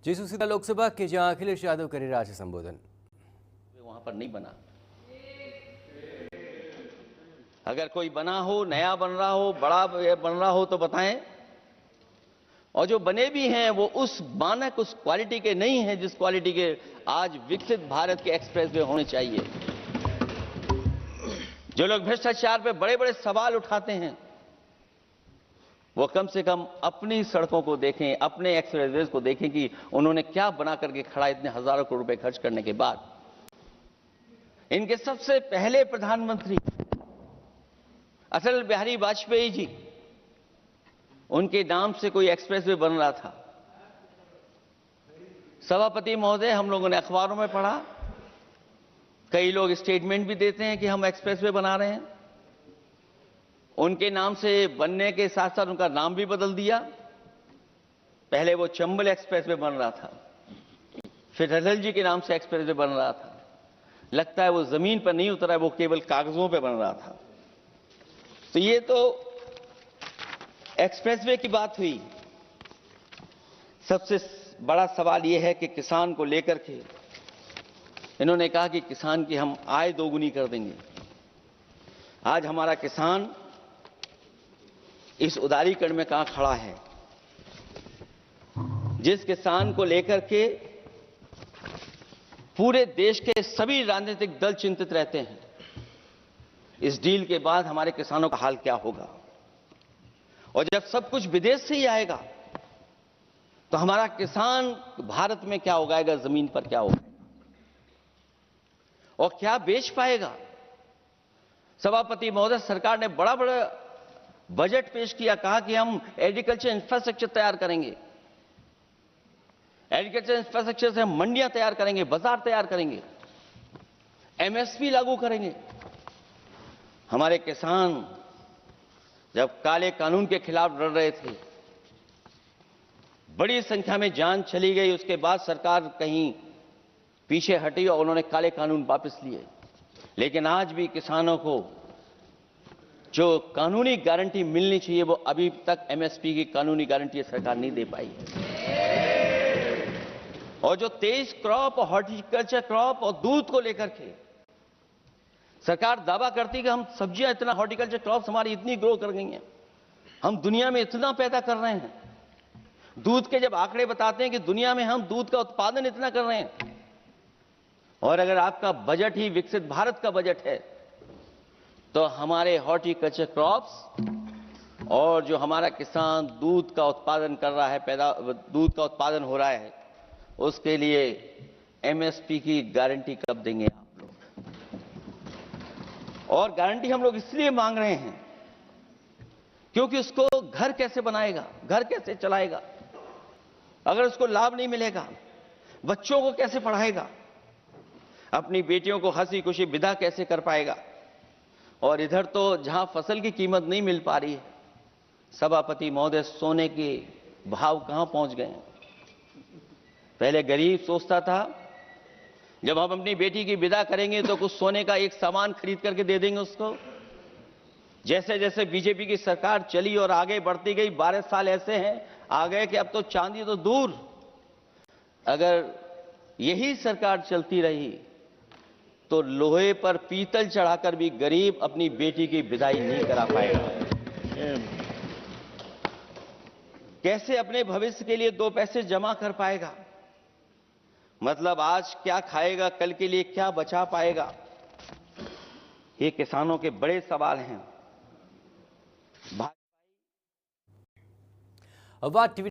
जेसूसीता लोकसभा के जहां अखिलेश यादव करे रहा है संबोधन। वहां पर नहीं बना। अगर कोई बना हो, नया बन रहा हो, बड़ा बन रहा हो तो बताएं। और जो बने भी हैं वो उस मानक, उस क्वालिटी के नहीं हैं जिस क्वालिटी के आज विकसित भारत के एक्सप्रेसवे होने चाहिए। जो लोग भ्रष्टाचार पे बड़े बड़े सवाल उठाते हैं वो कम से कम अपनी सड़कों को देखें, अपने एक्सप्रेसवेज को देखें कि उन्होंने क्या बना करके खड़ा इतने हजारों करोड़ रुपए खर्च करने के बाद। इनके सबसे पहले प्रधानमंत्री अटल बिहारी वाजपेयी जी, उनके नाम से कोई एक्सप्रेसवे बन रहा था। सभापति महोदय, हम लोगों ने अखबारों में पढ़ा, कई लोग स्टेटमेंट भी देते हैं कि हम एक्सप्रेसवे बना रहे हैं। उनके नाम से बनने के साथ साथ उनका नाम भी बदल दिया। पहले वो चंबल एक्सप्रेसवे बन रहा था, फिर अटल जी के नाम से एक्सप्रेसवे बन रहा था। लगता है वो जमीन पर नहीं उतरा है, वो केवल कागजों पे बन रहा था। तो ये तो एक्सप्रेसवे की बात हुई। सबसे बड़ा सवाल यह है कि किसान को लेकर के इन्होंने कहा कि किसान की हम आय दोगुनी कर देंगे। आज हमारा किसान इस उदारीकरण में कहां खड़ा है? जिस किसान को लेकर के पूरे देश के सभी राजनीतिक दल चिंतित रहते हैं, इस डील के बाद हमारे किसानों का हाल क्या होगा? और जब सब कुछ विदेश से ही आएगा तो हमारा किसान भारत में क्या उगाएगा, जमीन पर क्या उगाएगा और क्या बेच पाएगा? सभापति महोदय, सरकार ने बड़ा बड़ा बजट पेश किया, कहा कि हम एग्रीकल्चर इंफ्रास्ट्रक्चर तैयार करेंगे, एग्रीकल्चर इंफ्रास्ट्रक्चर से हम मंडियां तैयार करेंगे, बाजार तैयार करेंगे, एमएसपी लागू करेंगे। हमारे किसान जब काले कानून के खिलाफ लड़ रहे थे, बड़ी संख्या में जान चली गई, उसके बाद सरकार कहीं पीछे हटी और उन्होंने काले कानून वापस लिए। लेकिन आज भी किसानों को जो कानूनी गारंटी मिलनी चाहिए वो अभी तक एमएसपी की कानूनी गारंटी सरकार नहीं दे पाई है। और जो 23 क्रॉप और हॉर्टिकल्चर क्रॉप और दूध को लेकर के सरकार दावा करती है कि हम सब्जियां इतना, हॉर्टिकल्चर क्रॉप्स हमारी इतनी ग्रो कर गई हैं, हम दुनिया में इतना पैदा कर रहे हैं। दूध के जब आंकड़े बताते हैं कि दुनिया में हम दूध का उत्पादन इतना कर रहे हैं, और अगर आपका बजट ही विकसित भारत का बजट है तो हमारे हॉर्टिकल्चर क्रॉप्स और जो हमारा किसान दूध का उत्पादन कर रहा है, दूध का उत्पादन हो रहा है, उसके लिए एमएसपी की गारंटी कब देंगे आप लोग? और गारंटी हम लोग इसलिए मांग रहे हैं क्योंकि उसको घर कैसे बनाएगा, घर कैसे चलाएगा, अगर उसको लाभ नहीं मिलेगा, बच्चों को कैसे पढ़ाएगा, अपनी बेटियों को हंसी खुशी विदा कैसे कर पाएगा? और इधर तो जहां फसल की कीमत नहीं मिल पा रही है, सभापति महोदय, सोने के भाव कहां पहुंच गए हैं? पहले गरीब सोचता था जब हम अपनी बेटी की विदा करेंगे तो कुछ सोने का एक सामान खरीद करके दे देंगे उसको। जैसे जैसे बीजेपी की सरकार चली और आगे बढ़ती गई, 12 साल ऐसे हैं आ गए कि अब तो चांदी तो दूर, अगर यही सरकार चलती रही तो लोहे पर पीतल चढ़ाकर भी गरीब अपनी बेटी की विदाई नहीं करा पाएगा। कैसे अपने भविष्य के लिए 2 पैसे जमा कर पाएगा? मतलब आज क्या खाएगा, कल के लिए क्या बचा पाएगा? ये किसानों के बड़े सवाल हैं। अवाद टीवी